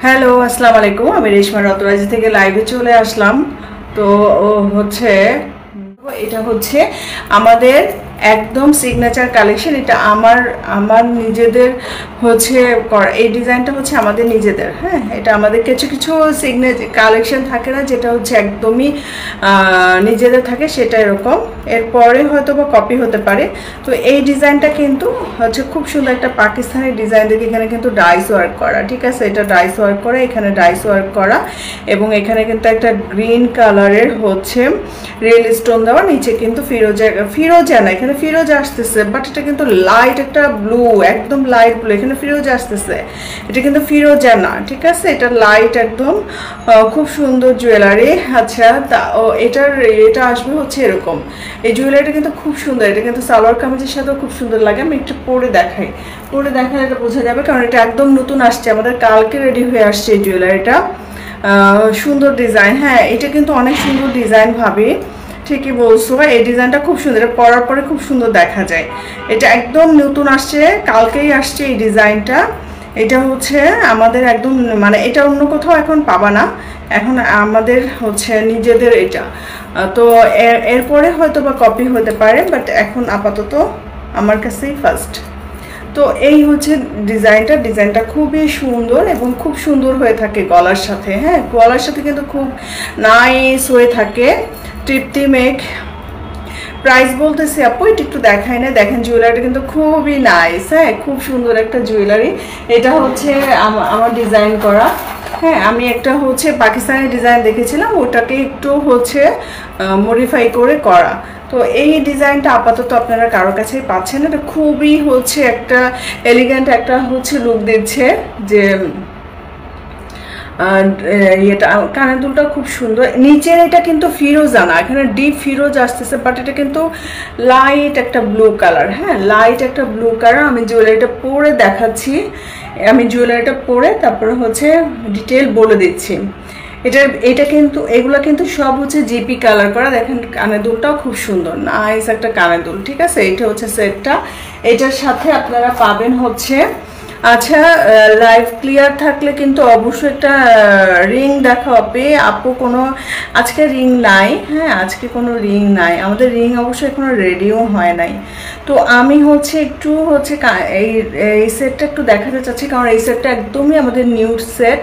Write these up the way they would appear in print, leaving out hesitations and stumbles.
Hello, আসসালামু আলাইকুম। আমি রেশমা রতরাজি থেকে লাইভে চলে আসলাম। তো হচ্ছে এটা হচ্ছে আমাদের একদম সিগনেচার কালেকশন। এটা আমার আমার নিজেদের হচ্ছে এই ডিজাইনটা হচ্ছে আমাদের নিজেদের। হ্যাঁ, এটা আমাদের কিছু কিছু সিগনেচার কালেকশন থাকে না, যেটা হচ্ছে একদমই নিজেদের থাকে, সেটা এরকম। এরপরে হয়তো বা কপি হতে পারে। তো এই ডিজাইনটা কিন্তু হচ্ছে খুব সুন্দর একটা পাকিস্তানি ডিজাইন দেখে এখানে কিন্তু ডাইস ওয়ার্ক করা। ঠিক আছে, এটা ডাইস ওয়ার্ক করা, এখানে ডাইস ওয়ার্ক করা, এবং এখানে কিন্তু একটা গ্রিন কালারের হচ্ছে রিয়েল স্টোন দেওয়া, নিচে কিন্তু ফিরোজা না, এখানে ফিরোজা আসতেছে, বাট এটা কিন্তু লাইট একটা ব্লু, একদম লাইট ব্লু। এখানে ফিরোজা আসতেছে, এটা কিন্তু ফিরোজা না। ঠিক আছে, এটা লাইট একদম খুব সুন্দর জুয়েলারি। আচ্ছা, এটা আসবে হচ্ছে এরকম। এই জুয়েলারিটা কিন্তু খুব সুন্দর, এটা কিন্তু সালোয়ার কামিজের সাথেও খুব সুন্দর লাগে। আমি একটু পরে দেখাই, এটা বোঝা যাবে, কারণ এটা একদম নতুন আসছে, আমাদের কালকে রেডি হয়ে আসছে এই জুয়েলারিটা। সুন্দর ডিজাইন। হ্যাঁ, এটা কিন্তু অনেক সুন্দর ডিজাইন ভাবি, ঠিকই বলছো। এই ডিজাইনটা খুব সুন্দর, এটা পরার পরে খুব সুন্দর দেখা যায়। এটা একদম নতুন আসছে, কালকেই আসছে এই ডিজাইনটা। এটা হচ্ছে আমাদের একদম, মানে এটা অন্য কোথাও এখন পাবা না, এখন আমাদের হচ্ছে নিজেদের এটা। তো এরপরে হয়তো বা কপি হতে পারে, বাট এখন আপাতত আমার কাছেই ফার্স্ট। তো এই হচ্ছে ডিজাইনটা খুবই সুন্দর এবং খুব সুন্দর হয়ে থাকে গলার সাথে। হ্যাঁ, গলার সাথে কিন্তু খুব নাইস হয়ে থাকে, তৃপ্তি মেঘ। প্রাইস বলতেছি আপু, এটা একটু দেখাই না, দেখেন জুয়েলারিটা কিন্তু খুবই নাইস। হ্যাঁ, খুব সুন্দর একটা জুয়েলারি। এটা হচ্ছে আমার ডিজাইন করা। হ্যাঁ, আমি একটা হচ্ছে পাকিস্তানি ডিজাইন দেখেছিলাম, ওটাকে একটু হচ্ছে মডিফাই করে করা। তো এই ডিজাইনটা আপাতত আপনারা কারোর কাছেই পাচ্ছেন। এটা খুবই হচ্ছে একটা এলিগেন্ট একটা হচ্ছে লুক দিচ্ছে, যে এটা কানের দুলটা খুব সুন্দর। নিচের এটা কিন্তু ফিরোজা না, এখানে ডিপ ফিরোজ আসতেছে, বাট এটা কিন্তু লাইট একটা ব্লু কালার। হ্যাঁ, লাইট একটা ব্লু কালার। আমি জুয়েলারিটা পরে দেখাচ্ছি, আমি জুয়েলারিটা পরে তারপরে হচ্ছে ডিটেল বলে দিচ্ছি। এটা কিন্তু এগুলো কিন্তু সব হচ্ছে জিপি কালার করা। দেখেন কানের দুলটাও খুব সুন্দর, নাইস একটা কানের দুল। ঠিক আছে, এটা হচ্ছে সেটটা। এটার সাথে আপনারা পাবেন হচ্ছে, আচ্ছা, লাইভ ক্লিয়ার থাকলে কিন্তু অবশ্যই একটা রিং দেখা হবে আপু। কোনো আজকে রিং নাই। হ্যাঁ, আজকে কোনো রিং নাই, আমাদের রিং অবশ্যই এখনো রেডিও হয় নাই। তো আমি হচ্ছে একটু হচ্ছে এই সেটটা একটু দেখাতে চাচ্ছি, কারণ এই সেটটা একদমই আমাদের নিউ সেট,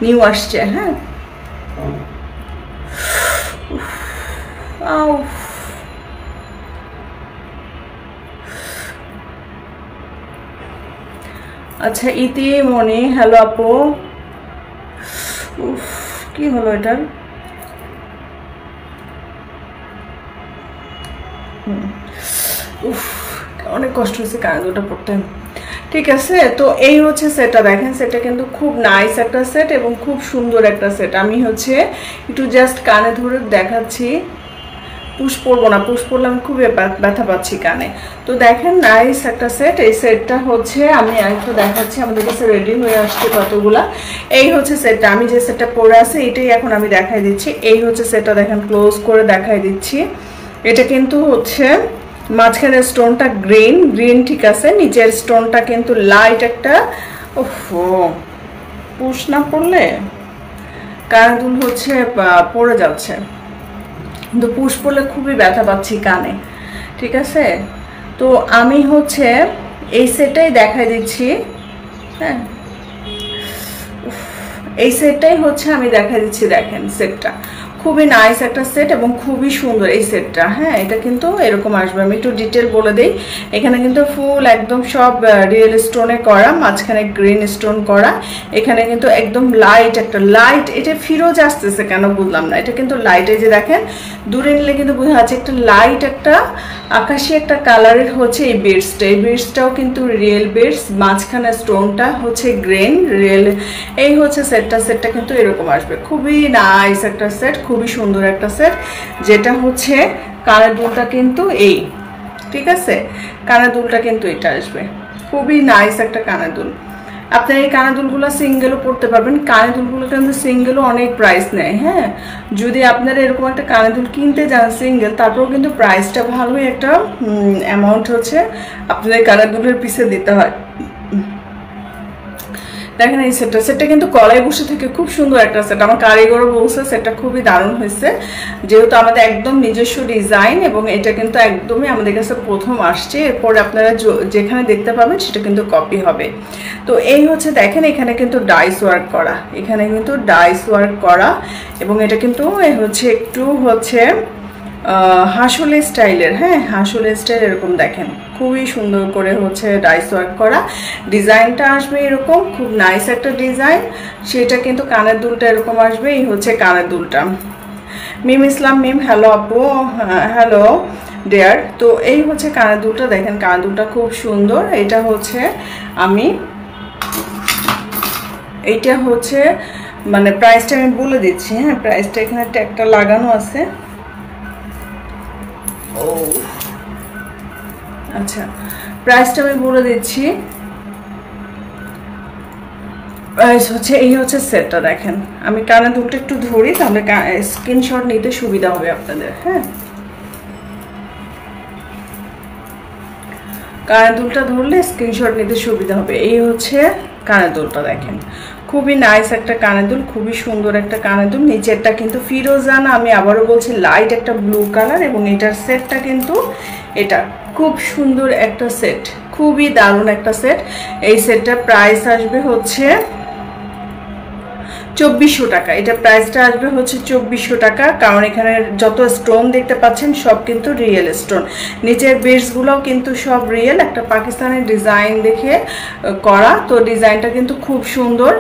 নিউ আসছে। হ্যাঁ, আচ্ছা, ইতিমনি হ্যালো আপু। কি হলো এটার? অনেক কষ্ট হয়েছে কানে দুটো পড়তে। ঠিক আছে, তো এই হচ্ছে সেটটা। দেখেন সেটটা কিন্তু খুব নাইস একটা সেট এবং খুব সুন্দর একটা সেট। আমি হচ্ছে একটু জাস্ট কানে ধরে দেখাচ্ছি, পুশ পরবো না, পুশ পরলে আমি খুব ব্যথা পাচ্ছি কানে। তো দেখেন নাইস একটা সেট। এই সেটটা হচ্ছে আমি একটু দেখাচ্ছি, আমাদের কাছে রেডি হয়ে আসছে কতগুলা। এই হচ্ছে সেটটা, আমি যে সেটটা পরে আছি এটাই এখন আমি দেখাই দিচ্ছি। এই হচ্ছে সেটটা, দেখেন ক্লোজ করে দেখাই দিচ্ছি। এটা কিন্তু হচ্ছে মাঝখানের স্টোনটা গ্রিন, ঠিক আছে, নিচের স্টোনটা কিন্তু লাইট একটা। ওহো, পুশ না পড়লে কানের দুল হচ্ছে পড়ে যাচ্ছে, কিন্তু পুশ পড়লে খুবই ব্যথা পাচ্ছি কানে। ঠিক আছে, তো আমি হচ্ছে এই সেটটাই দেখাই দিচ্ছি। হ্যাঁ, এই সেটটাই হচ্ছে আমি দেখা দিচ্ছি। দেখেন সেটটা খুবই নাইস একটা সেট এবং খুবই সুন্দর এই সেটটা। হ্যাঁ, এটা কিন্তু এরকম আসবে। আমি একটু ডিটেল বলে দিই। এখানে কিন্তু ফুল একদম সব রিয়েল স্টোনে করা, মাঝখানে গ্রিন স্টোন করা। এখানে কিন্তু একদম লাইট একটা লাইট, এটা ফিরোজ আসতেছে কেন বুঝলাম না, এটা কিন্তু লাইট। এই যে দেখেন দূরে নিলে কিন্তু বোঝা যাচ্ছে একটা লাইট একটা আকাশি একটা কালারের হচ্ছে এই বিডসটা। এই বিডসটাও কিন্তু রিয়েল বিডস, মাঝখানে স্টোনটা হচ্ছে গ্রিন রিয়েল। এই হচ্ছে সেটটা কিন্তু এরকম আসবে। খুবই নাইস একটা সেট, খুবই সুন্দর একটা সেট, যেটা হচ্ছে কানের দুলটা কিন্তু এই। ঠিক আছে, কানের দুলটা কিন্তু এটা আসবে, খুবই নাইস একটা কানের দুল। আপনার এই কানের দুলগুলো সিঙ্গেলও পড়তে পারবেন। কানের দুলগুলো কিন্তু সিঙ্গেলও অনেক প্রাইস নেয়। হ্যাঁ, যদি আপনারা এরকম একটা কানের দুল কিনতে যান সিঙ্গেল, তারপরেও কিন্তু প্রাইসটা ভালোই একটা অ্যামাউন্ট হচ্ছে আপনাদের কানের দুলের পিছে দিতে হয়। দেখেন এই সেটটা কিন্তু গলায় বসে থেকে খুব সুন্দর একটা সেট। আমার কারিগরও বলছে সেটটা খুবই দারুণ হয়েছে, যেহেতু আমাদের একদম নিজস্ব ডিজাইন এবং এটা কিন্তু একদমই আমাদের কাছে প্রথম আসছে। এরপরে আপনারা যেখানে দেখতে পাবেন সেটা কিন্তু কপি হবে। তো এই হচ্ছে দেখেন এখানে কিন্তু ডাইস ওয়ার্ক করা, এখানে কিন্তু ডাইস ওয়ার্ক করা এবং এটা কিন্তু হচ্ছে একটু হচ্ছে হাসুলে স্টাইলের, হ্যাঁ হাসুলে স্টাইল এরকম দেখেন খুবই সুন্দর করে হচ্ছে ডাইস ওয়ার্ক করা। ডিজাইনটা আসবে এরকম খুব নাইস একটা ডিজাইন, সেটা কিন্তু কানের দুলটা এরকম আসবে। এই হচ্ছে কানের দুলটা। মিম ইসলাম মিম, হ্যালো আপু, হ্যালো ডিয়ার। তো এই হচ্ছে কানের দুলটা, দেখেন কানের দুলটা খুব সুন্দর। এটা হচ্ছে এইটা হচ্ছে মানে প্রাইসটা আমি বলে দিচ্ছি, হ্যাঁ প্রাইসটা এখানে ট্যাগটা লাগানো আছে। ও আচ্ছা, প্রাইসটা আমি বলে দিচ্ছি। প্রাইস হচ্ছে এই হচ্ছে সেটটা। দেখেন আমি কানের দুলটা একটু ধরি, তাহলে স্ক্রিনশট নিতে সুবিধা হবে আপনাদের। হ্যাঁ কানের দুলটা ধরলে স্ক্রিনশট নিতে সুবিধা হবে। এই হচ্ছে কানের দুলটা, দেখেন খুবই নাইস একটা কানের দুল, খুবই সুন্দর একটা কানের দুল। নিচেরটা কিন্তু ফিরোজা না, আমি আবারও বলছি লাইট একটা ব্লু কালার, এবং এটার সেটটা কিন্তু এটা খুব সুন্দর একটা সেট, খুবই দারুণ একটা সেট। এই সেটটার প্রাইস আসবে হচ্ছে 2400 টাকা। এটা প্রাইসটা আসবে হচ্ছে 2400 টাকা, কারণ এখানে যত স্টোন দেখতে পাচ্ছেন সব কিন্তু রিয়েল স্টোন। নিচের বেসগুলোও কিন্তু সব রিয়েল, একটা পাকিস্তানের ডিজাইন দেখে করা। তো ডিজাইনটা কিন্তু খুব সুন্দর।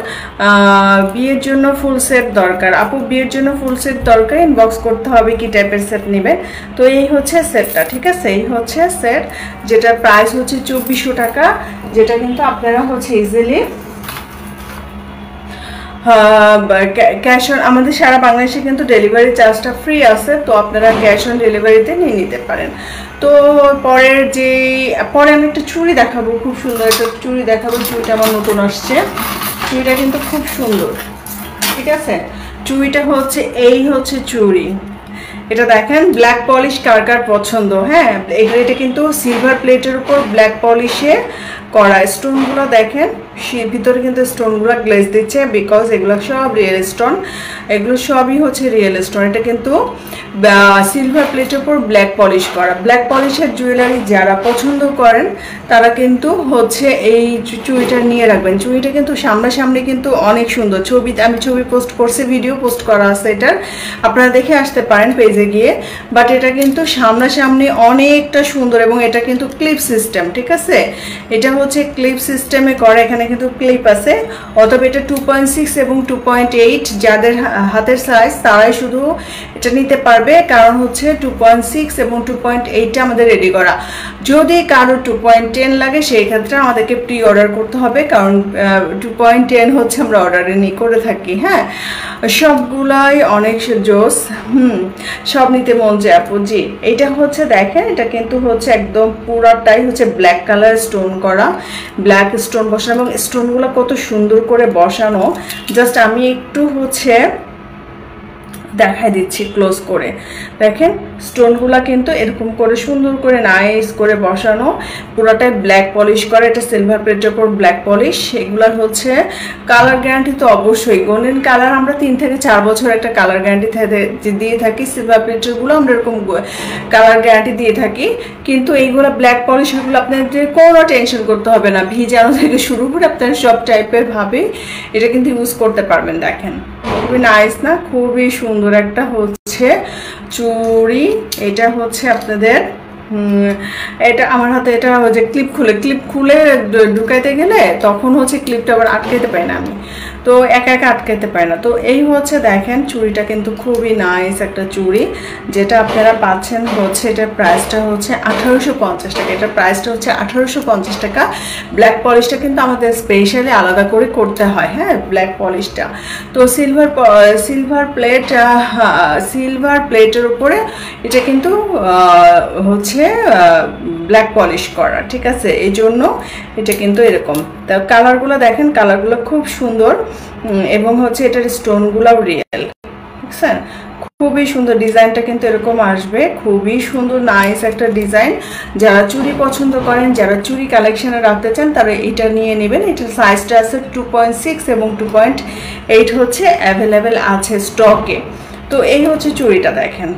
বিয়ের জন্য ফুল সেট দরকার আপু, বিয়ের জন্য ফুল সেট দরকার, ইনবক্স করতে হবে কি টাইপের সেট নেবেন। তো এই হচ্ছে সেটটা, ঠিক আছে এই হচ্ছে সেট, যেটার প্রাইস হচ্ছে 2400 টাকা, যেটা কিন্তু আপনারা হচ্ছে ইজিলি ক্যাশ অন, আমাদের সারা বাংলাদেশে কিন্তু ডেলিভারি চার্জটা ফ্রি আছে, তো আপনারা ক্যাশ অন ডেলিভারিতে নিয়ে নিতে পারেন। তো পরে আমি একটা চুড়ি দেখাবো, খুব সুন্দর একটা চুড়ি দেখাবো। চুড়িটা আমার নতুন আসছে, চুড়িটা কিন্তু খুব সুন্দর, ঠিক আছে। চুড়িটা হচ্ছে এই হচ্ছে চুড়ি, এটা দেখেন ব্ল্যাক পলিশ কার কার পছন্দ। হ্যাঁ এটা কিন্তু সিলভার প্লেটের উপর ব্ল্যাক পলিশে করা। স্টোনগুলো দেখেন ভিতরে কিন্তু স্টোনগুলো গ্লেজ দিচ্ছে, বিকজ এগুলো সব রিয়েল স্টোন, এগুলো সবই হচ্ছে রিয়েল স্টোন। এটা কিন্তু সিলভার প্লেটের উপর ব্ল্যাক পলিশ করা। ব্ল্যাক পলিশের জুয়েলারি যারা পছন্দ করেন তারা কিন্তু হচ্ছে এই চুড়িটা নিয়ে রাখবেন। চুড়িটা কিন্তু সামনাসামনি কিন্তু অনেক সুন্দর, আমি ছবি পোস্ট করছি, ভিডিও পোস্ট করা আছে এটার, আপনারা দেখে আসতে পারেন পেজে গিয়ে। বাট এটা কিন্তু সামনাসামনি অনেকটা সুন্দর, এবং এটা কিন্তু ক্লিপ সিস্টেম, ঠিক আছে। এটা হচ্ছে ক্লিপ সিস্টেমে করা, এখানে কিন্তু ক্লিপ আছে। অথবা এটা 2.6 এবং 2.8 যাদের হাতের সাইজ তারাই শুধু এটা নিতে পারবে, কারণ হচ্ছে 2.6 এবং 2.8টা আমাদের রেডি করা। যদি কারো 2.10 লাগে সেই ক্ষেত্রে আমাদেরকে প্রি অর্ডার করতে হবে, কারণ 2.10 হচ্ছে আমরা অর্ডারে নিয়ে করে থাকি। হ্যাঁ সবগুলাই অনেক জোস, সব নিতে মন চায় আপু। জি এটা হচ্ছে দেখেন, এটা কিন্তু হচ্ছে একদম পুরাটাই হচ্ছে ব্ল্যাক কালার স্টোন করা, ব্ল্যাক স্টোন বসানো, এবং স্টোনগুলো কত সুন্দর করে বসানো। জাস্ট আমি একটু হচ্ছে দেখাই দিচ্ছি ক্লোজ করে। দেখেন স্টোনগুলা কিন্তু এরকম করে সুন্দর করে নাইস করে বসানো, পুরোটাই ব্ল্যাক পলিশ করা। এটা সিলভার প্লেটের উপর ব্ল্যাক পলিশ। এগুলার হচ্ছে কালার গ্যারান্টি তো অবশ্যই, গোল্ডেন কালার আমরা 3 থেকে 4 বছর একটা কালার গ্যারান্টি দিয়ে থাকি। সিলভার প্লেটেরগুলো আমরা এরকম কালার গ্যারান্টি দিয়ে থাকি, কিন্তু এইগুলো ব্ল্যাক পলিশ, এগুলো আপনাদের কোনো টেনশন করতে হবে না। ভিজানো থেকে শুরু করে আপনারা সব টাইপের ভাবে এটা কিন্তু ইউজ করতে পারবেন। দেখেন খুবই নাইস না, খুবই সুন্দর একটা হচ্ছে চুড়ি। এটা হচ্ছে আপনাদের এটা আমার হাতে, এটা হচ্ছে ক্লিপ খুলে ঢুকাইতে গেলে তখন হচ্ছে ক্লিপটা আবার আটকাইতে পারি না আমি, তো একা একা আটকাইতে পারি না। তো এই হচ্ছে দেখেন চুড়িটা কিন্তু খুবই নাইস একটা চুড়ি, যেটা আপনারা পাচ্ছেন হচ্ছে এটার প্রাইসটা হচ্ছে 1850 টাকা। এটার প্রাইসটা হচ্ছে 1850 টাকা। ব্ল্যাক পলিশটা কিন্তু আমাদের স্পেশালি আলাদা করে করতে হয়, হ্যাঁ ব্ল্যাক পলিশটা। তো সিলভার প্লেটের উপরে এটা কিন্তু হচ্ছে ব্ল্যাক পলিশ করা, ঠিক আছে। এই জন্য এটা কিন্তু এরকম। তা কালারগুলো দেখেন, কালারগুলো খুব সুন্দর, এবং হচ্ছে এটার স্টোনগুলোও রিয়েল, বুঝছেন। খুবই সুন্দর ডিজাইনটা কিন্তু এরকম আসবে, খুবই সুন্দর নাইস একটা ডিজাইন। যারা চুড়ি পছন্দ করেন, যারা চুড়ি কালেকশনে রাখতে চান তারা এটা নিয়ে নেবেন। এটার সাইজটা আছে 2.6 এবং 2.8 হচ্ছে অ্যাভেলেবেল আছে স্টকে। তো এই হচ্ছে চুড়িটা, দেখেন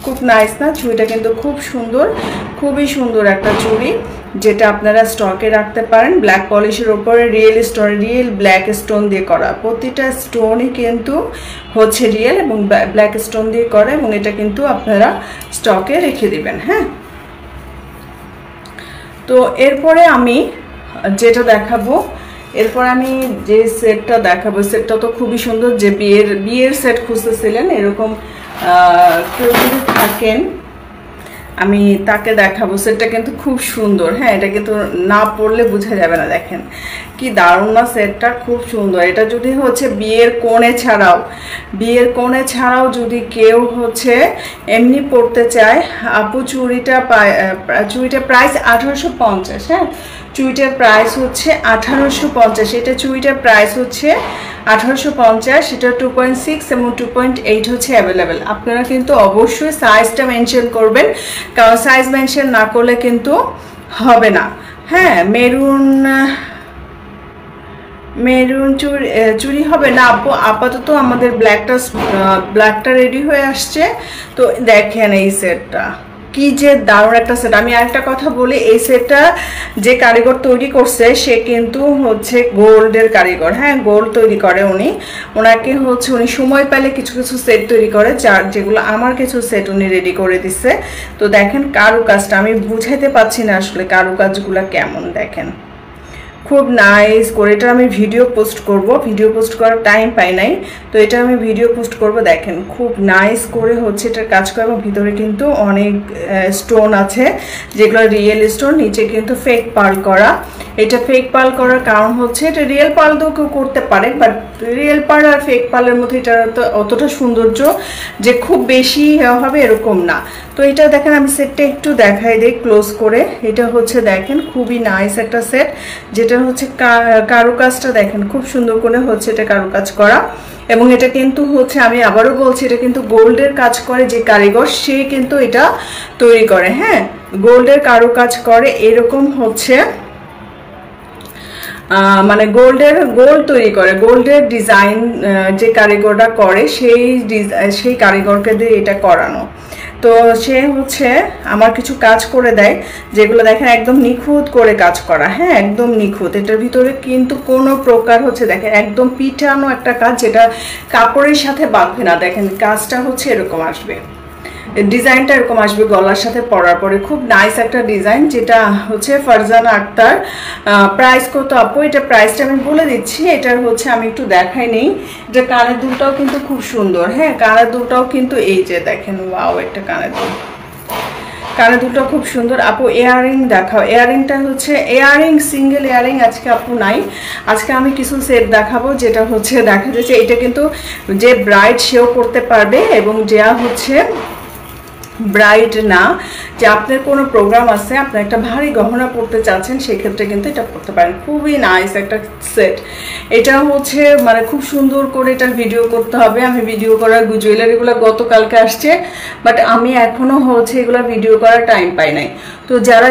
খুব নাইস না? চুড়িটা কিন্তু খুব সুন্দর, খুবই সুন্দর একটা চুড়ি যেটা আপনারা স্টকে রাখতে পারেন। ব্ল্যাক পলিশের ওপরে রিয়েল ব্ল্যাক স্টোন দিয়ে করা, প্রতিটা স্টোনই কিন্তু হচ্ছে রিয়েল এবং ব্ল্যাক স্টোন দিয়ে করা, এবং এটা কিন্তু আপনারা স্টকে রেখে দিবেন। হ্যাঁ, তো এরপরে আমি যেটা দেখাবো, এরপর আমি যে সেটটা দেখাবো, সেটটা তো খুবই সুন্দর। যে বিয়ের সেট খুঁজতেছিলেন এরকম কেউ যদি থাকেন আমি তাকে দেখাবো। সেটটা কিন্তু খুব সুন্দর। হ্যাঁ, এটা কিন্তু না পরলে বোঝা যাবে না। দেখেন কি দারুণ না সেটটা, খুব সুন্দর। এটা যদি হচ্ছে বিয়ের কোণে ছাড়াও যদি কেউ হচ্ছে এমনি পরতে চায়, আপু চুড়িটা প্রাইস 1850। হ্যাঁ, চুড়িটার প্রাইস হচ্ছে 1850। এটা চুড়িটার প্রাইস হচ্ছে 1850। এটা 2.6 এবং 2.8 হচ্ছে অ্যাভেলেবেল। আপনারা কিন্তু অবশ্যই সাইজটা মেনশন করবেন, কারণ সাইজ মেনশন না করলে কিন্তু হবে না। হ্যাঁ, মেরুন চুড়ি হবে না আপু। আপাতত আমাদের ব্ল্যাকটা রেডি হয়ে আসছে। তো দেখেন এই সেটটা কি যে দারুণ একটা সেট। আমি আরেকটা কথা বলি, এই সেটটা যে কারিগর তৈরি করছে সে কিন্তু হচ্ছে গোল্ডের কারিগর। হ্যাঁ, গোল্ড তৈরি করে উনি। ওনাকে হচ্ছে উনি সময় পেলে কিছু কিছু সেট তৈরি করে, যেগুলো আমার কিছু সেট উনি রেডি করে দিচ্ছে। তো দেখেন কারুকাজটা আমি বুঝাইতে পারছি না আসলে কারুকাজগুলো কেমন। দেখেন খুব নাইস করে। এটা আমি ভিডিও পোস্ট করব, ভিডিও পোস্ট করার টাইম পাই নাই, তো এটা আমি ভিডিও পোস্ট করব। দেখেন খুব নাইস করে হচ্ছে এটার কাজ করে, এবং ভিতরে কিন্তু অনেক স্টোন আছে যেগুলো রিয়েল স্টোন, নিচে কিন্তু ফেক পার্ল করা। এটা ফেক পার্ল করার কারণ হচ্ছে এটা রিয়েল পার্ল তো কেউ করতে পারে, বাট রিয়েল পার্ল আর ফেক পার্লের মধ্যে এটা অতটা সৌন্দর্য যে খুব বেশি হবে এরকম না। তো এটা দেখেন আমি সেটটা একটু দেখাই দিই ক্লোজ করে। এটা হচ্ছে দেখেন খুবই নাইস একটা সেট, যেটা হচ্ছে কারুকাজটা দেখেন খুব সুন্দর করে হচ্ছে এটা কারুকাজ করা। এবং এটা কিন্তু হচ্ছে আমি আবারও বলছি, এটা কিন্তু গোল্ডের কাজ করে যে কারিগর সে কিন্তু এটা তৈরি করে। হ্যাঁ, গোল্ডের কারুকাজ করে এরকম হচ্ছে মানে গোল্ড তৈরি করে, গোল্ডের ডিজাইন যে কারিগরটা করে সেই কারিগরকে দিয়ে এটা করানো। তো সে হচ্ছে আমার কিছু কাজ করে দেয় যেগুলো দেখেন একদম নিখুঁত করে কাজ করা। হ্যাঁ, একদম নিখুঁত। এটার ভিতরে কিন্তু কোনো প্রকার হচ্ছে দেখেন একদম পিটানো একটা কাজ, যেটা কাপড়ের সাথে বাঁধবে না। দেখেন কাজটা হচ্ছে এরকম আসবে, ডিজাইনটা এরকম আসবে গলার সাথে পরার পরে। খুব নাইস একটা ডিজাইন, যেটা হচ্ছে ফারজানা আক্তার। প্রাইস কত আপু? এটা প্রাইসটা আমি বলে দিচ্ছি। এটার হচ্ছে আমি একটু দেখাই নেই। এটা কানের দুলটাও কিন্তু খুব সুন্দর। হ্যাঁ, কানের দুলটাও কিন্তু এই যে দেখেন, ওয়াও একটা কানের দুলটা খুব সুন্দর। আপু ইয়াররিং দেখাও। ইয়াররিংটা হচ্ছে সিঙ্গেল ইয়াররিং আজকে আপু নাই। আজকে আমি কিছু সেট দেখাবো, যেটা হচ্ছে দেখা যাচ্ছে এটা কিন্তু যে ব্রাইড সেও করতে পারবে, এবং যা হচ্ছে ব্রাইড না, যে আপনার কোনো প্রোগ্রাম আছে, আপনার একটা ভারী গহনা পরতে চাচ্ছেন, সেক্ষেত্রে কিন্তু এটা পরতে পারেন। খুবই নাইস একটা সেট। এটা হচ্ছে মানে খুব সুন্দর করে এটা ভিডিও করতে হবে। আমি ভিডিও করার জুয়েলারিগুলো গতকালকে আসছে, বাট আমি এখনো হচ্ছে এগুলো ভিডিও করার টাইম পাই নাই। তো যারা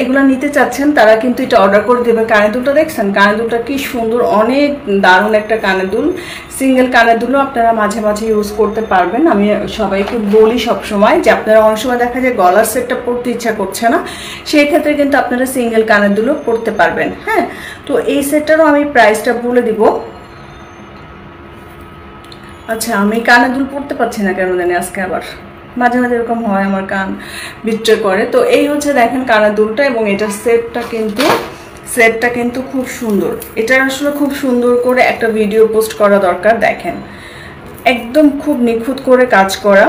এগুলো নিতে চাচ্ছেন তারা কিন্তু এটা অর্ডার করে দেবে। কানের দুলটা দেখছেন, কানের দুলটা কি সুন্দর, অনেক দারুণ একটা কানের দুল। সিঙ্গেল কানের দুলও আপনারা মাঝে মাঝে ইউজ করতে পারবেন। আমি সবাইকে বলি সবসময় যে আপনারা অনেক সময় দেখা যায় গলার সেটটা পরতে ইচ্ছা করছে না, সেই ক্ষেত্রে কিন্তু আপনারা সিঙ্গেল কানের দুলও পরতে পারবেন। হ্যাঁ, তো এই সেটটারও আমি প্রাইসটা বলে দিব। আচ্ছা, আমি কানের দুল পরতে পারছি না কেন জানি আজকে, আবার মাঝে মাঝে এরকম হয়, আমার কান বিট্রে করে। তো এই হচ্ছে দেখেন কানের দুলটা, এবং এটার সেটটা কিন্তু খুব সুন্দর। এটা আসলে খুব সুন্দর করে একটা ভিডিও পোস্ট করা দরকার। দেখেন একদম খুব নিখুঁত করে কাজ করা,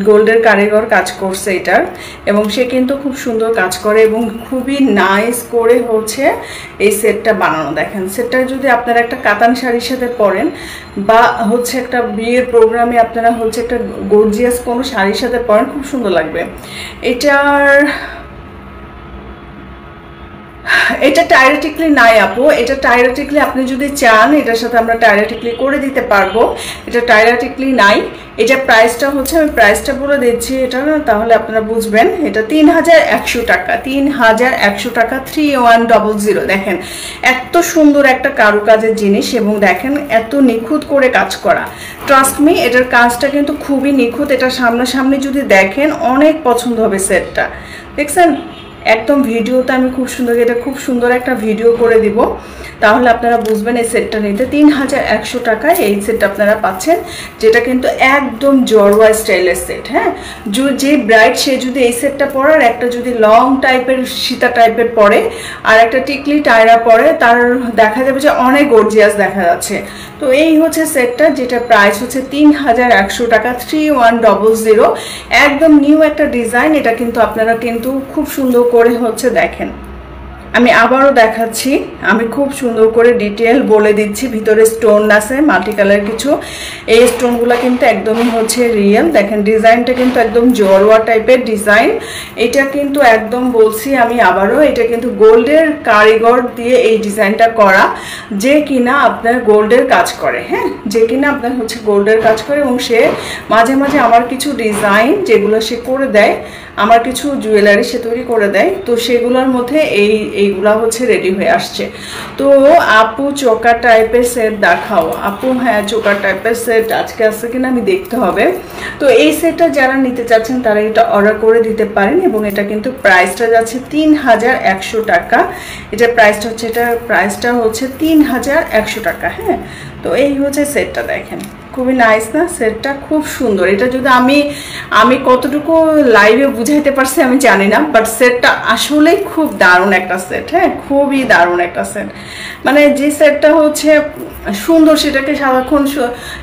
গোল্ডের কারিগর কাজ করছে এটার, এবং সে কিন্তু খুব সুন্দর কাজ করে এবং খুবই নাইস করে হচ্ছে এই সেটটা বানানো। দেখেন সেটটা যদি আপনারা একটা কাতান শাড়ির সাথে পরেন, বা হচ্ছে একটা বিয়ের প্রোগ্রামে আপনারা হচ্ছে একটা গর্জিয়াস কোনো শাড়ির সাথে পরেন, খুব এটা টাইরেটিকলি নাই আপু, এটা টাইরেটিকলি আপনি যদি চান এটার সাথে আমরা টাইরেটিকলি করে দিতে পারবো, এটা টাইরেটিকলি নাই। এটা প্রাইসটা হচ্ছে, আমি প্রাইসটা বলে দিচ্ছি এটা না, তাহলে আপনারা বুঝবেন। এটা 3100 টাকা, 3100 টাকা, 3100। দেখেন এত সুন্দর একটা কারুকাজের জিনিস, এবং দেখেন এত নিখুঁত করে কাজ করা। ট্রাস্ট মি, এটার কাজটা কিন্তু খুবই নিখুঁত। এটা সামনাসামনি যদি দেখেন অনেক পছন্দ হবে সেটটা। দেখছেন একদম ভিডিওতে আমি খুব সুন্দর, এটা খুব সুন্দর একটা ভিডিও করে দিব, তাহলে আপনারা বুঝবেন এই সেটটা নিতে। 3100 টাকায় এই সেটটা আপনারা পাচ্ছেন, যেটা কিন্তু একদম জড়োয়া স্টাইলের সেট। হ্যাঁ, যে ব্রাইড সে যদি এই সেটটা পরে, আর একটা যদি লং টাইপের সীতা টাইপের পরে, আর একটা টিকলি টায়রা পরে, তার দেখা যাবে যে অনেক গর্জিয়াস দেখা যাচ্ছে। তো এই হচ্ছে সেটটা, যেটা প্রাইস হচ্ছে 3100 টাকা, 3100। একদম নিউ একটা ডিজাইন। এটা কিন্তু আপনারা কিন্তু খুব সুন্দর করে হচ্ছে দেখেন, আমি আবারও দেখাচ্ছি, আমি খুব সুন্দর করে ডিটেল বলে দিচ্ছি। ভিতরে স্টোন আছে মাল্টি কালার কিছু, এই স্টোনগুলো কিন্তু একদমই হচ্ছে রিয়েল। দেখেন ডিজাইনটা কিন্তু একদম জড়োয়া টাইপের ডিজাইন। এটা কিন্তু একদম বলছি আমি আবারও, এটা কিন্তু গোল্ডের কারিগর দিয়ে এই ডিজাইনটা করা, যে কিনা আপনার গোল্ডের কাজ করে। হ্যাঁ, যে কিনা আপনার হচ্ছে গোল্ডের কাজ করে, এবং সে মাঝে মাঝে আমার কিছু ডিজাইন যেগুলো সে করে দেয়, আমার কিছু জুয়েলারি সে তৈরি করে দেয়, তো সেগুলোর মধ্যে এইগুলা হচ্ছে রেডি হয়ে আসছে। তো আপু চোকার টাইপের সেট দেখাও আপু। হ্যাঁ, চোকার টাইপের সেট আজকে আসছে কিনা আমি দেখতে হবে। তো এই সেটটা যারা নিতে চাচ্ছেন তারা এটা অর্ডার করে দিতে পারেন, এবং এটা কিন্তু প্রাইসটা যাচ্ছে 3100 টাকা। এটা প্রাইসটা হচ্ছে, এটা প্রাইসটা হচ্ছে 3100 টাকা। হ্যাঁ, তো এই হচ্ছে সেটটা, দেখেন খুবই নাইস না সেটটা, খুব সুন্দর। এটা যদি আমি কতটুকু লাইভে বুঝাইতে পারছি আমি জানি না, বাট সেটটা আসলেই খুব দারুণ একটা সেট। হ্যাঁ, খুবই দারুণ একটা সেট। মানে যে সেটটা হচ্ছে সুন্দর, সেটাকে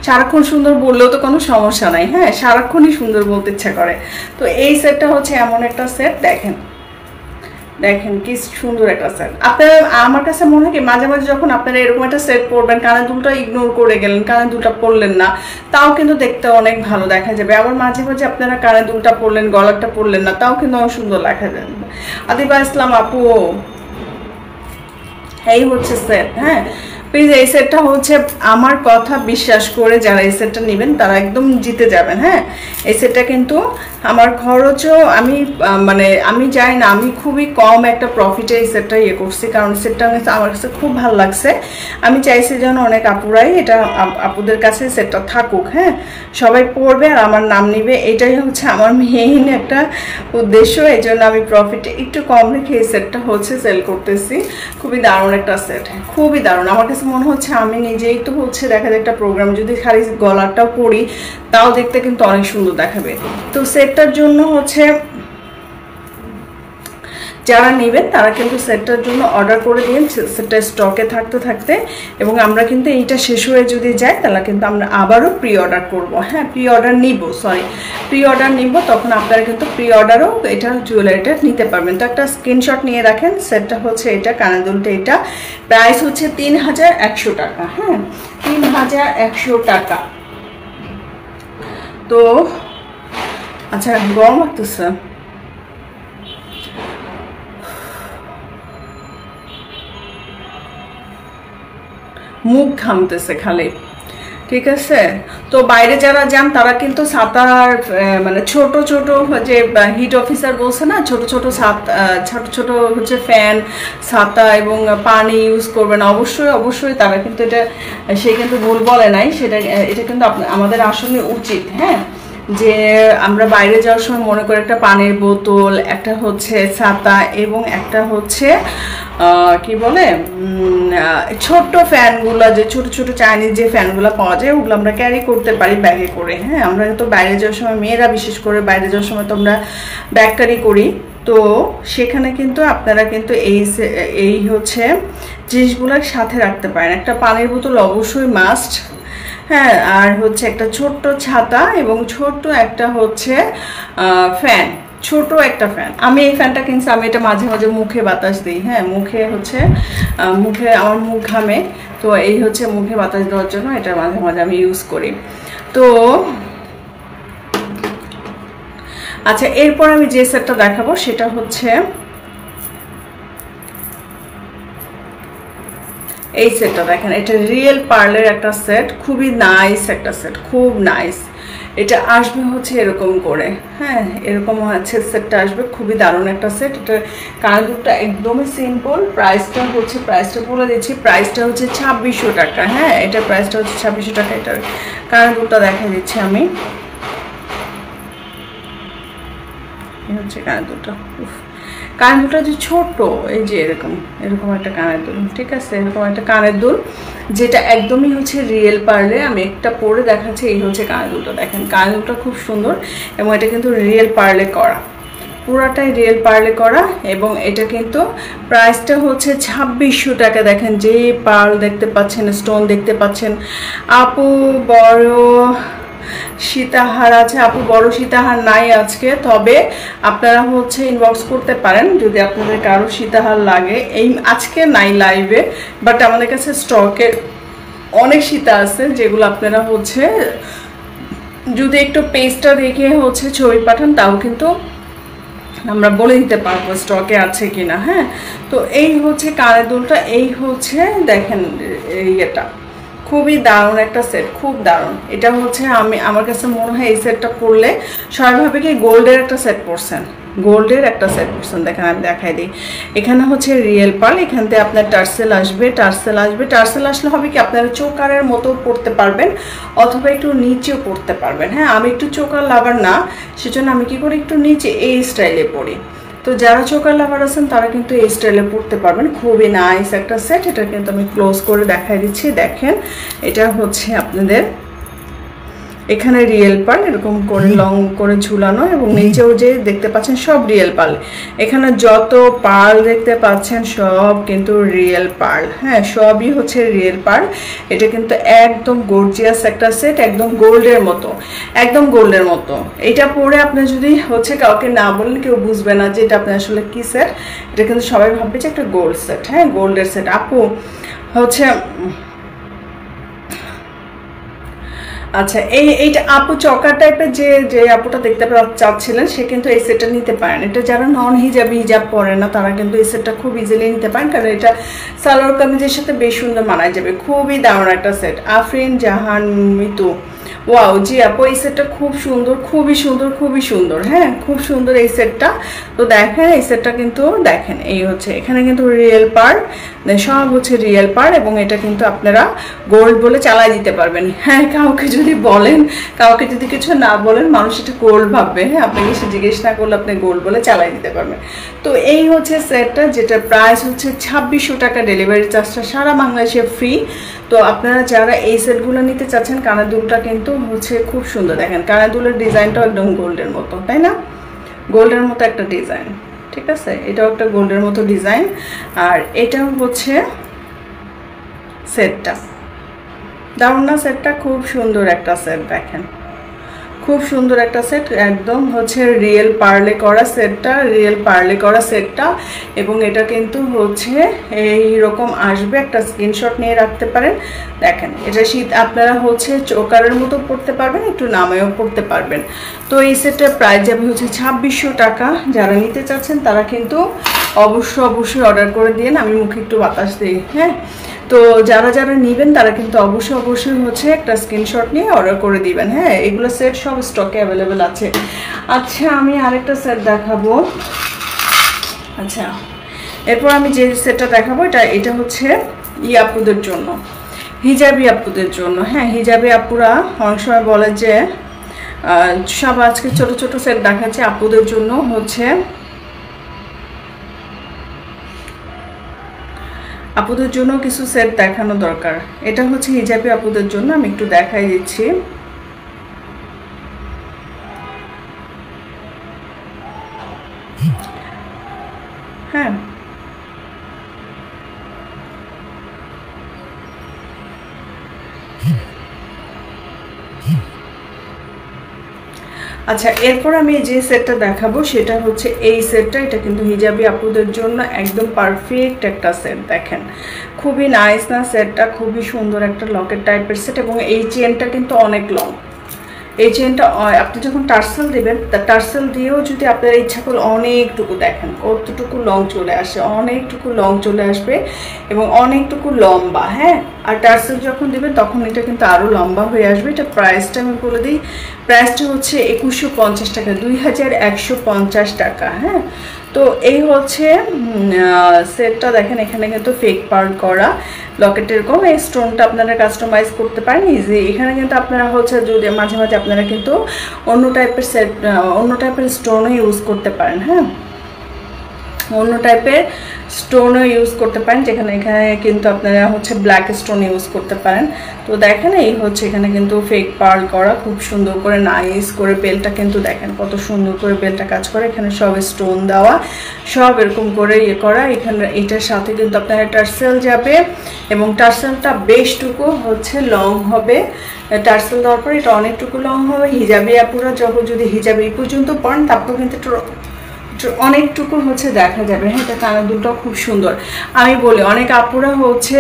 সারাক্ষণ সুন্দর বললেও তো কোনো সমস্যা নাই। হ্যাঁ, সারাক্ষণই সুন্দর বলতে ইচ্ছা করে। তো এই সেটটা হচ্ছে এমন একটা সেট, দেখেন দেখেন কি সুন্দর একটা সেট। আপনারা, আমার কাছে মনে হয় কি মাঝে মাঝে যখন আপনারা এরকম একটা সেট পরবেন, কানের দুলটা ইগনোর করে গেলেন, কানের দুলটা পরলেন না, তাও কিন্তু দেখতে অনেক ভালো দেখা যাবে। আবার মাঝে মাঝে আপনারা কানের দুলটা পরলেন, গলাটা পরলেন না, তাও কিন্তু অনেক সুন্দর দেখা যাবে। আদিবা ইসলাম আপু, এই হচ্ছে সেট। হ্যাঁ, প্লিজ এই সেটটা হচ্ছে, আমার কথা বিশ্বাস করে যারা এই সেটটা নেবেন তারা একদম জিতে যাবেন। হ্যাঁ, এই সেটটা কিন্তু আমার খরচও আমি জানি না, আমি খুবই কম একটা প্রফিটে এই সেটটা ইয়ে করছি, কারণ সেটটা আমার কাছে খুব ভালো লাগছে। আমি চাইছি যেন অনেক আপুরাই এটা, আপুদের কাছে সেটটা থাকুক। হ্যাঁ, সবাই পড়বে আর আমার নাম নিবে, এটাই হচ্ছে আমার মেইন একটা উদ্দেশ্য। এই জন্য আমি প্রফিটে একটু কম রেখে এই সেটটা হচ্ছে সেল করতেছি। খুবই দারুণ একটা সেট, খুবই দারুণ। আমার কাছে মনে হচ্ছে আমি নিজেই তো হচ্ছে দেখা যায় একটা প্রোগ্রাম যদি খালি গলাটাও পরি, তাও দেখতে কিন্তু অনেক সুন্দর দেখাবে। তো সেটটার জন্য হচ্ছে যারা নেবেন তারা কিন্তু সেটটার জন্য অর্ডার করে দিন, সেটটা স্টকে থাকতে থাকতে। এবং আমরা কিন্তু এইটা শেষ হয়ে যদি যায় তাহলে কিন্তু আমরা আবারও প্রি অর্ডার করবো। হ্যাঁ, প্রি অর্ডার নিব, তখন আপনারা কিন্তু প্রি অর্ডারও এটা জুয়েলারিটা নিতে পারবেন। তো একটা স্ক্রিনশট নিয়ে রাখেন। সেটটা হচ্ছে এটা, কানের দুলটা এটা, প্রাইস হচ্ছে 3100 টাকা। হ্যাঁ, 3100 টাকা। তো আচ্ছা, গরম লাগতেছে, মুখ ঘামতেছে খালি। ঠিক আছে, তো বাইরে যারা যান তারা কিন্তু ছাতার মানে ছোট ছোট যে হিট অফিসার বলছে না, ছোট ছোট হচ্ছে ফ্যান, ছাতা এবং পানি ইউজ করবেন। অবশ্যই তারা কিন্তু এটা, সে কিন্তু ভুল বলে নাই, এটা কিন্তু আমাদের আসলে উচিত। হ্যাঁ, যে আমরা বাইরে যাওয়ার সময় মনে করি একটা পানির বোতল, একটা হচ্ছে ছাতা, এবং একটা হচ্ছে কি বলে ছোট্ট ফ্যানগুলো, যে ছোট ছোট চাইনিজ যে ফ্যানগুলো পাওয়া যায়, ওগুলো আমরা ক্যারি করতে পারি ব্যাগে করে। হ্যাঁ, আমরা তো বাইরে যাওয়ার সময়, মেয়েরা বিশেষ করে বাইরে যাওয়ার সময় তো আমরা ব্যাগ ক্যারি করি। তো সেখানে কিন্তু আপনারা কিন্তু এই হচ্ছে জিনিসগুলোর সাথে রাখতে পারেন। একটা পানির বোতল অবশ্যই মাস্ট। হ্যাঁ, আর হচ্ছে একটা ছোট্ট ছাতা, এবং ছোট্ট একটা হচ্ছে ফ্যান, ছোট একটা ফ্যান। আমি এই ফ্যানটা কিনছি, আমি এটা মাঝে মাঝে মুখে বাতাস দিই। হ্যাঁ, মুখে হচ্ছে আমার মুখ ঘামে, তো এই হচ্ছে মুখে বাতাস দেওয়ার জন্য এটা মাঝে মাঝে আমি ইউজ করি। তো আচ্ছা, এরপর আমি যে সেটটা দেখাবো সেটা হচ্ছে এই সেটটা দেখেন, এটা রিয়েল পার্লের একটা সেট, খুবই নাইস একটা সেট, খুব নাইস। এটা আসবে হচ্ছে এরকম করে, হ্যাঁ এরকম হচ্ছে সেটটা আসবে, খুবই দারুণ একটা সেট। এটা কানের দুলটা একদমই সিম্পল। প্রাইসটা বলে দিচ্ছি, প্রাইসটা হচ্ছে 2600 টাকা। হ্যাঁ এটার প্রাইসটা হচ্ছে 2600 টাকা। এটার কানের দুলটা দেখা দিচ্ছি আমি, হচ্ছে কানের দুলটা। কানের দুলটা যে ছোট, এই যে এরকম একটা কানের দুল, ঠিক আছে, এরকম একটা কানের দুল যেটা একদমই হচ্ছে রিয়েল পার্লে। আমি একটা পরে দেখাচ্ছি। এই হচ্ছে কানের দুলটা, দেখেন কানের দুলটা খুব সুন্দর এবং এটা কিন্তু রিয়েল পার্লে করা, পুরাটাই রিয়েল পার্লে করা। এবং এটা কিন্তু প্রাইসটা হচ্ছে 2600 টাকা। দেখেন যে পার্ল দেখতে পাচ্ছেন, স্টোন দেখতে পাচ্ছেন। আপু বড় সীতাহার আছে, আপু বড় সীতাহার নাই আজকে, তবে আপনারা হচ্ছে ইনবক্স করতে পারেন যদি আপনাদের কারো সীতাহার লাগে। এই আজকে নাই লাইভে, বাট আমাদের কাছে স্টকে অনেক সীতা আছে, যেগুলো আপনারা হচ্ছে যদি একটু পেজটা দেখে হচ্ছে ছবি পাঠান, তাও কিন্তু আমরা বলে দিতে পারবো স্টকে আছে কিনা। হ্যাঁ, তো এই হচ্ছে কানের দুলটা, এই হচ্ছে দেখেন এটা খুবই দারুণ একটা সেট, খুব দারুণ। এটা হচ্ছে আমার কাছে মনে হয় এই সেটটা পরলে সবাই ভাবে কি গোল্ডের একটা সেট পরছেন, গোল্ডের একটা সেট পরছেন। দেখেন আমি দেখাই দিই, এখানে হচ্ছে রিয়েল পার্ল, এখান থেকে আপনার টার্সেল আসবে। টার্সেল আসলে হবে কি আপনারা চোকারের মতো পরতে পারবেন অথবা একটু নিচেও পরতে পারবেন। হ্যাঁ, আমি একটু চোকার লাভার না, সেজন্য আমি কি করি একটু নিচে এই স্টাইলে পরি। তো যারা চোকার লাভার আছেন তারা কিন্তু এই স্টাইলে পরতে পারবেন, খুবই নাইস একটা সেট। এটা কিন্তু আমি ক্লোজ করে দেখাই দিচ্ছি। দেখেন এটা হচ্ছে আপনাদের এখানে রিয়েল পার্ল এরকম করে লং করে ঝুলানো, এবং নিচেও যে দেখতে পাচ্ছেন সব রিয়েল পার্ল। এখানে যত পার্ল দেখতে পাচ্ছেন সব কিন্তু রিয়েল পার্ল। হ্যাঁ, সবই হচ্ছে রিয়েল পার্ল। এটা কিন্তু একদম গর্জিয়াস একটা সেট, একদম গোল্ডের মতো, একদম গোল্ডের মতো। এটা পরে আপনি যদি হচ্ছে কাউকে না বলেন, কেউ বুঝবে না যে এটা আপনার আসলে কি সেট। এটা কিন্তু সবাই ভাববে যে একটা গোল্ড সেট। হ্যাঁ, গোল্ডের সেট। আপু হচ্ছে আচ্ছা, এইটা আপু চকার টাইপের যে আপুটা দেখতে চাচ্ছিলেন, সে কিন্তু এই সেটটা নিতে পারেন। এটা যারা নন হিজাব পরে না, তারা কিন্তু এই সেটটা খুব ইজিলি নিতে পারেন, কারণ এটা সালোয়ার কামিজের সাথে বেশ সুন্দর মানায় যাবে। খুবই দারুণ একটা সেট। আফরিন জাহান মিতু, ওয়াও জি আপু, এই সেটটা খুব সুন্দর, খুবই সুন্দর, খুবই সুন্দর। হ্যাঁ, খুব সুন্দর এই সেটটা। তো দেখেন এই সেটটা কিন্তু দেখেন এই হচ্ছে এখানে কিন্তু রিয়েল পার্ল, সব হচ্ছে রিয়েল পার্ল, এবং এটা কিন্তু আপনারা গোল্ড বলে চালাই দিতে পারবেন। হ্যাঁ, কাউকে যদি বলেন, কাউকে যদি কিছু না বলেন, মানুষ এটা গোল্ড ভাববে। হ্যাঁ, আপনাকে সে জিজ্ঞেস না করলে আপনি গোল্ড বলে চালাই দিতে পারবেন। তো এই হচ্ছে সেটটা, যেটা প্রাইস হচ্ছে 2600 টাকা। ডেলিভারি চার্জটা সারা বাংলাদেশে ফ্রি। তো আপনারা যারা এই সেটগুলো নিতে চাচ্ছেন, কানের দুলটা কিন্তু হচ্ছে খুব সুন্দর। দেখেন কানের দুলের ডিজাইনটাও একদম গোল্ডের মতো, তাই না? গোল্ডের মতো একটা ডিজাইন, ঠিক আছে, এটাও একটা গোল্ডের মতো ডিজাইন। আর এটাও হচ্ছে সেটটা দারুণ না? সেটটা খুব সুন্দর একটা সেট, দেখেন খুব সুন্দর একটা সেট, একদম হচ্ছে রিয়েল পার্লে করা সেটটা, রিয়েল পার্লে করা সেটটা। এবং এটা কিন্তু হচ্ছে এইরকম আসবে, একটা স্ক্রিনশট নিয়ে রাখতে পারেন। দেখেন এটা শীত, আপনারা হচ্ছে চোকারের মতো পড়তে পারবেন, একটু নামেও পড়তে পারবেন। তো এই সেটটার প্রাইস যাবে হচ্ছে 2600 টাকা। যারা নিতে চাচ্ছেন তারা কিন্তু অবশ্যই অর্ডার করে দিন। আমি মুখে একটু বাতাস দিই। হ্যাঁ, তো যারা নেবেন তারা কিন্তু অবশ্যই হচ্ছে একটা স্ক্রিনশট নিয়ে অর্ডার করে দিবেন। হ্যাঁ, এগুলো সেট সব স্টকে অ্যাভেলেবেল আছে। আচ্ছা, আমি আরেকটা সেট দেখাবো। আচ্ছা, এরপর আমি যে সেটটা দেখাবো, এটা হচ্ছে আপুদের জন্য, হিজাবি আপুদের জন্য। হ্যাঁ, হিজাবি আপুরা অনেক সময় বলে যে সব আজকে ছোট ছোট সেট দেখাচ্ছে, আপুদের জন্য হচ্ছে, আপুদের জন্য কিছু সেট দেখানো দরকার। এটা হচ্ছে হিজাবি আপুদের জন্য, আমি একটু দেখাই দিচ্ছি। হ্যাঁ, আচ্ছা, এরপর আমি যে সেটটা দেখাবো সেটা হচ্ছে এই সেটটা। এটা কিন্তু হিজাবি আপুদের জন্য একদম পারফেক্ট একটা সেট। দেখেন খুবই নাইস না সেটটা? খুবই সুন্দর একটা লকেট টাইপের সেট, এবং এই চেনটা কিন্তু অনেক লং। এই চেনটা আপনি যখন টার্সেল দেবেন, তা টার্সেল দিয়েও যদি আপনারা ইচ্ছা করে অনেকটুকু দেখেন কতটুকু লং চলে আসে, অনেকটুকু লং চলে আসবে এবং অনেকটুকু লম্বা। হ্যাঁ, আর টার্সেল যখন দেবেন তখন এটা কিন্তু আরও লম্বা হয়ে আসবে। এটা প্রাইসটা আমি বলে দিই, প্রাইসটা হচ্ছে 2150 টাকা, 2150 টাকা। হ্যাঁ, তো এই হচ্ছে সেটটা। দেখেন এখানে কিন্তু ফেক পার্ল করা লকেট, এরকম এই স্টোনটা আপনারা কাস্টমাইজ করতে পারেন ইজি। এখানে কিন্তু আপনারা হচ্ছে যদি মাঝে মাঝে আপনারা কিন্তু অন্য টাইপের সেট, অন্য টাইপের স্টোনও ইউজ করতে পারেন। হ্যাঁ, অন্য টাইপের স্টোনও ইউজ করতে পারেন, যেখানে এখানে কিন্তু আপনারা হচ্ছে ব্ল্যাক স্টোন ইউজ করতে পারেন। তো দেখেন এই হচ্ছে এখানে কিন্তু ফেক পার্ল করা, খুব সুন্দর করে নাইস করে বেলটা কিন্তু দেখেন কত সুন্দর করে বেলটা কাজ করে। এখানে সব স্টোন দেওয়া, সব এরকম করে ইয়ে করা। এখানে এটার সাথে কিন্তু আপনার টার্সেল যাবে এবং টার্সেলটা বেশটুকু হচ্ছে লং হবে। টার্সেল দেওয়ার পরে এটা অনেকটুকু লং হবে। হিজাবি আপুরা যখন যদি হিজাবি পর্যন্ত পড়েন তারপর কিন্তু অনেকটুকু হচ্ছে দেখা যাবে। হ্যাঁ, এটা কানের দুলটা খুব সুন্দর। আমি বলি অনেক আপুরা হচ্ছে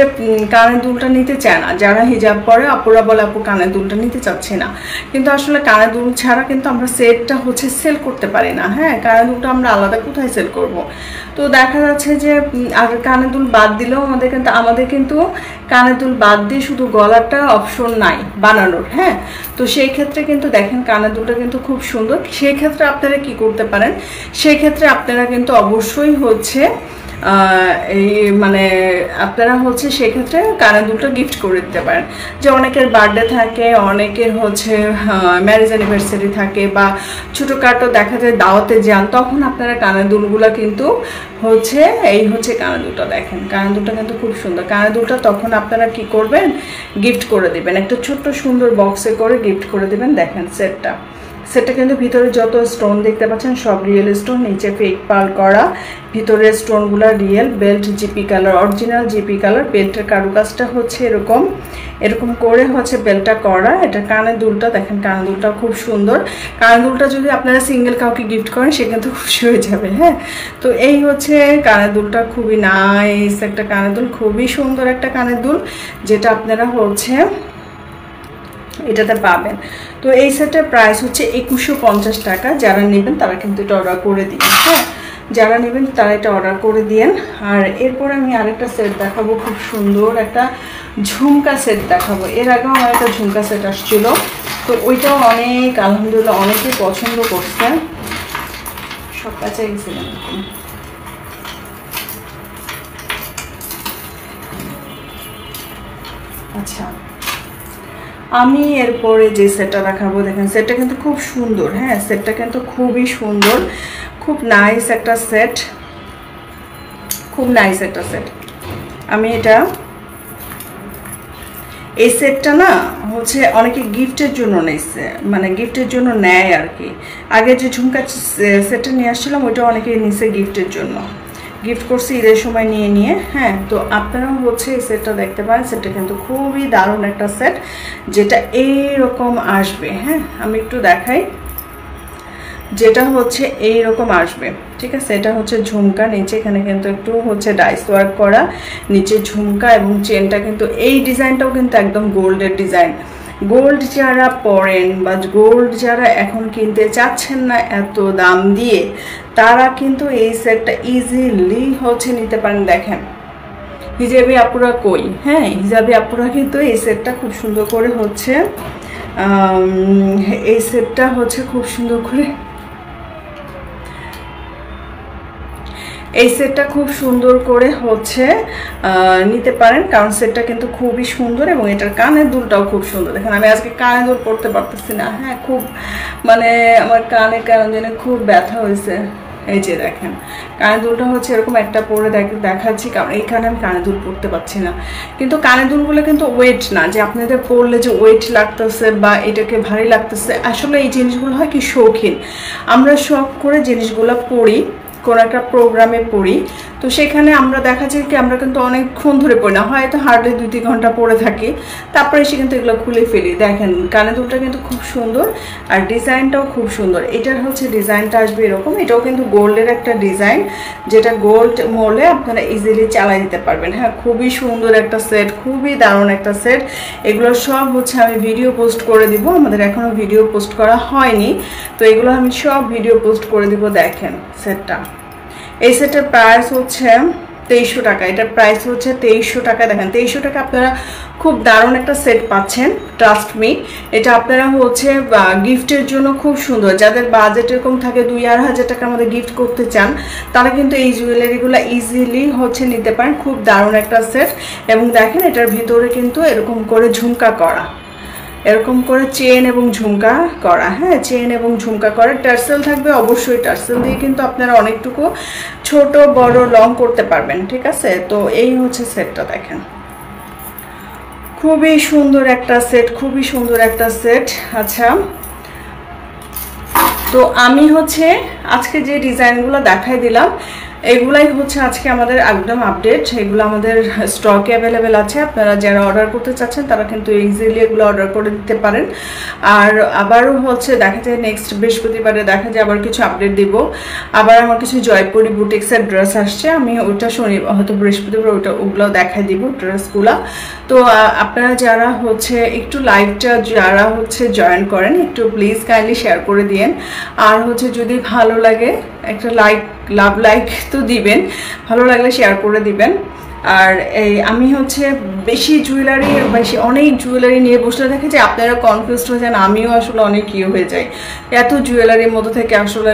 কানের দুলটা নিতে চায় না, যারা হিজাব পরে আপুরা বলে আপু কানের দুলটা নিতে চাচ্ছে না, কিন্তু আসলে কানের দুল ছাড়া কিন্তু আমরা সেটটা হচ্ছে সেল করতে পারি না। হ্যাঁ, কানের দুলটা আমরা আলাদা কোথায় সেল করব? তো দেখা যাচ্ছে যে আর কানের দুল বাদ দিলেও আমাদের কিন্তু কানের দুল বাদ দিয়ে শুধু গলাটা অপশন নাই বানানোর। হ্যাঁ, তো সেই ক্ষেত্রে কিন্তু দেখেন কানের দুলটা কিন্তু খুব সুন্দর। সেই ক্ষেত্রে আপনারা কি করতে পারেন, সেই ক্ষেত্রে আপনারা কিন্তু অবশ্যই হচ্ছে এই মানে আপনারা হচ্ছে সেক্ষেত্রে কানের দুলটা গিফট করে দিতে পারেন। যে অনেকের বার্থডে থাকে, অনেকের হচ্ছে ম্যারেজ অ্যানিভার্সারি থাকে, বা ছোটোখাটো দেখা যায় দাওয়াতে যান, তখন আপনারা কানের দুলগুলো কিন্তু হচ্ছে এই হচ্ছে কানের দুলটা। দেখেন কানের দুলটা কিন্তু খুব সুন্দর। কানের দুলটা তখন আপনারা কি করবেন, গিফট করে দেবেন, একটা ছোট্ট সুন্দর বক্সে করে গিফট করে দেবেন। দেখেন সেটটা কিন্তু ভিতরে যত স্টোন দেখতে পাচ্ছেন সব রিয়েল স্টোন, নিচে ফেক পার্ল করা, ভিতরের স্টোনগুলো real. Belt GP colour, original GP colour. বেল্টের কারুকাজটা হচ্ছে এরকম করে হচ্ছে বেল্টটা করা। এটা কানের দুলটা দেখেন, কানের দুলটা খুব সুন্দর। কানের দুলটা যদি আপনারা সিঙ্গেল কাউকে গিফট করেন সে কিন্তু খুশি হয়ে যাবে। হ্যাঁ, তো এই হচ্ছে কানের দুলটা, খুবই নাইস একটা কানের দুল, খুবই সুন্দর একটা কানের দুল, যেটা আপনারা হচ্ছে এটাতে পাবেন। তো এই সেটের প্রাইস হচ্ছে 2150 টাকা। যারা নেবেন তারা কিন্তু এটা অর্ডার করে দিন। হ্যাঁ, যারা নেবেন তারা এটা অর্ডার করে দিন। আর এরপর আমি আরেকটা সেট দেখাবো, খুব সুন্দর একটা ঝুমকা সেট দেখাবো। এর আগেও আমার একটা ঝুমকা সেট আসছিল, তো ওইটাও অনেক আলহামদুলিল্লাহ অনেকেই পছন্দ করছে। সব কাছে গেছিলাম। আচ্ছা, আমি এরপরে যে সেটটা দেখাবো, দেখেন সেটটা কিন্তু খুব সুন্দর। হ্যাঁ, সেটটা কিন্তু খুবই সুন্দর, খুব নাইস একটা সেট, খুব নাইস একটা সেট। আমি এই সেটটা না হচ্ছে অনেকে গিফটের জন্য নিচ্ছে, মানে গিফটের জন্য নেয় আর কি। আগে যে ঝুমকা সেটটা নিয়ে আসছিলাম ওইটা অনেকে নিচ্ছে গিফটের জন্য, গিফট করছি ঈদের সময় নিয়ে। হ্যাঁ, তো আপনারাও হচ্ছে এই সেটটা দেখতে পারেন। সেটটা কিন্তু খুবই দারুণ একটা সেট, যেটা এইরকম আসবে। হ্যাঁ, আমি একটু দেখাই, যেটা হচ্ছে এইরকম আসবে। ঠিক আছে, এটা হচ্ছে ঝুমকা, নিচে এখানে কিন্তু একটু হচ্ছে ডাইস ওয়ার্ক করা, নিচে ঝুমকা এবং চেনটা কিন্তু এই ডিজাইনটাও কিন্তু একদম গোল্ডের ডিজাইন। গোল্ড যারা পরেন বা গোল্ড যারা এখন কিনতে চাচ্ছেন না এত দাম দিয়ে, তারা কিন্তু এই সেটটা ইজিলি হচ্ছে নিতে পারেন। দেখেন হিজাবি আপুরা কই, হ্যাঁ হিজাবি আপুরা কিন্তু এই সেটটা খুব সুন্দর করে হচ্ছে এই সেটটা হচ্ছে খুব সুন্দর করে এই সেটটা খুব সুন্দর করে হচ্ছে নিতে পারেন, কারণ সেটটা কিন্তু খুবই সুন্দর এবং এটার কানের দুলটাও খুব সুন্দর। দেখেন আমি আজকে কানের দুল পরতে পারতেছি না। হ্যাঁ, খুব মানে আমার কানে কেন জানি খুব ব্যথা হয়েছে। এই যে দেখেন কানের দুলটা হচ্ছে এরকম একটা পরে দেখাচ্ছি, কারণ এইখানে আমি কানের দুল পরতে পারছি না। কিন্তু কানের দুলগুলো কিন্তু ওয়েট না যে আপনাদের পরলে যে ওয়েট লাগতেছে বা এটাকে ভারী লাগতেছে। আসলে এই জিনিসগুলো হয় কি শৌখিন, আমরা শখ করে জিনিসগুলো পরি, কোনো একটা প্রোগ্রামে পড়ি, তো সেখানে আমরা দেখা যায় কি আমরা কিন্তু অনেকক্ষণ ধরে পড়ি না, হয়তো হার্ডলি 2-3 ঘন্টা পরে থাকি, তারপরে এসে কিন্তু এগুলো খুলে ফেলি। দেখেন কানের দুলটা কিন্তু খুব সুন্দর আর ডিজাইনটাও খুব সুন্দর। এটার হচ্ছে ডিজাইনটা আসবে এরকম, এটাও কিন্তু গোল্ডের একটা ডিজাইন, যেটা গোল্ড মোলে আপনারা ইজিলি চালাই দিতে পারবেন। হ্যাঁ, খুবই সুন্দর একটা সেট, খুবই দারুণ একটা সেট। এগুলো সব হচ্ছে আমি ভিডিও পোস্ট করে দিব, আমাদের এখনো ভিডিও পোস্ট করা হয়নি, তো এগুলো আমি সব ভিডিও পোস্ট করে দিব। দেখেন সেটটা, এই সেটের প্রাইস হচ্ছে 2300 টাকা। এটার প্রাইস হচ্ছে 2300 টাকা। দেখেন 2300 টাকা আপনারা খুব দারুণ একটা সেট পাচ্ছেন, ট্রাস্ট মি। এটা আপনারা হচ্ছে গিফটের জন্য খুব সুন্দর, যাদের বাজেট এরকম থাকে 2-2,500 টাকার মধ্যে গিফট করতে চান, তারা কিন্তু এই জুয়েলারিগুলো ইজিলি হচ্ছে নিতে পারেন। খুব দারুণ একটা সেট। এবং দেখেন এটার ভিতরে কিন্তু এরকম করে ঝুমকা করা, এরকম করে চেন এবং ঝুমকা করা। হ্যাঁ, চেন এবং ঝুমকা করা, টার্সেল থাকবে অবশ্যই। টার্সেল দিয়ে কিন্তু আপনারা অনেকটুকু ছোট বড় লং করতে পারবেন, ঠিক আছে। তো এই হচ্ছে সেটটা, দেখেন খুবই সুন্দর একটা সেট, খুবই সুন্দর একটা সেট। আচ্ছা, তো আমি হচ্ছে আজকে যে ডিজাইনগুলো দেখাই দিলাম এগুলাই হচ্ছে আজকে আমাদের একদম আপডেট। এগুলো আমাদের স্টকে অ্যাভেলেবেল আছে, আপনারা যারা অর্ডার করতে চাচ্ছেন তারা কিন্তু ইজিলি এগুলো অর্ডার করে দিতে পারেন। আর আবারও হচ্ছে দেখা যায় নেক্সট বৃহস্পতিবারে দেখা যায় আবার কিছু আপডেট দিব। আবার আমার কিছু জয়পুরি বুটিক্সের ড্রেস আসছে, আমি ওটা হয়তো বৃহস্পতিবার ওগুলো দেখাই দিব ড্রেসগুলো। তো আপনারা যারা হচ্ছে একটু লাইভটা যারা হচ্ছে জয়েন করেন, একটু প্লিজ কাইন্ডলি শেয়ার করে দিয়েন। আর হচ্ছে যদি ভালো লাগে একটা লাভ লাইক তো দিবেন, ভালো লাগলে শেয়ার করে দিবেন। আর এই আমি হচ্ছে বেশি অনেক জুয়েলারি নিয়ে বসলে দেখে যে আপনারা কনফিউজড হয়ে যান, আমিও আসলে অনেক হয়ে যাই এত জুয়েলারির মধ্যে থেকে। আসলে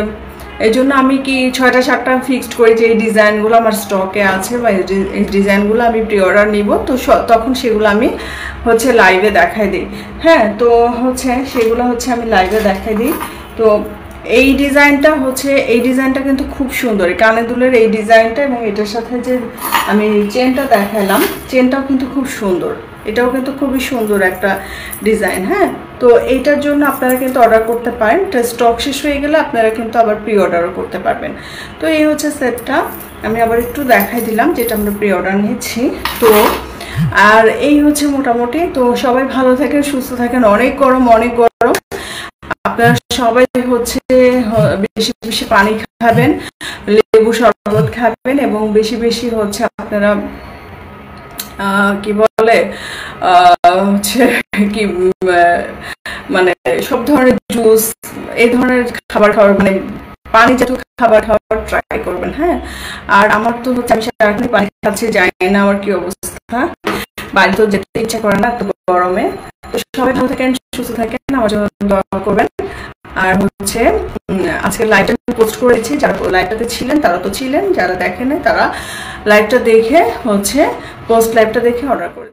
এই জন্য আমি কি 6টা-7টা ফিক্সড করি যে এই ডিজাইনগুলো আমার স্টকে আছে বা এই ডিজাইনগুলো আমি প্রি অর্ডার নিব, তো তখন সেগুলো আমি হচ্ছে লাইভে দেখাই দিই। হ্যাঁ, তো হচ্ছে সেগুলো হচ্ছে আমি লাইভে দেখাই দিই। তো এই ডিজাইনটা কিন্তু খুব সুন্দর, কানের দুলের এই ডিজাইনটা, এবং এটার সাথে যে আমি চেনটা দেখালাম চেনটাও কিন্তু খুব সুন্দর, এটাও কিন্তু খুবই সুন্দর একটা ডিজাইন। হ্যাঁ, তো এইটার জন্য আপনারা কিন্তু অর্ডার করতে পারেন, স্টক শেষ হয়ে গেলে আপনারা কিন্তু আবার প্রি অর্ডারও করতে পারবেন। তো এই হচ্ছে সেটটা, আমি আবার একটু দেখাই দিলাম যেটা আমরা প্রি অর্ডার নিচ্ছি। তো আর এই হচ্ছে মোটামুটি। তো সবাই ভালো থাকেন, সুস্থ থাকেন। অনেক গরম, আপনারা সবাই হচ্ছে বেশি বেশি পানি খাবেন, লেবু শরবত খাবেন, এবং বেশি বেশি হচ্ছে আপনারা কি বলে হচ্ছে কি মানে সব ধরনের জুস, এই ধরনের খাবার মানে পানি জাতীয় খাবার খাওয়ার ট্রাই করবেন। হ্যাঁ, আর আমার তো হচ্ছে আমি সারাক্ষণ পানি খাচ্ছি, জানি না আমার কি অবস্থা, বাইরে তো যেতে ইচ্ছা করে না এত গরমে। তো সবাই ভালো থাকেন, সুস্থ থাকেন, আমার জন্য দোয়া করবেন। আর হচ্ছে আজকে লাইভটা পোস্ট করেছি, যারা লাইভটাতে ছিলেন তারা তো ছিলেন, যারা দেখেন তারা লাইভটা দেখে হচ্ছে পোস্ট লাইভটা দেখে অর্ডার করে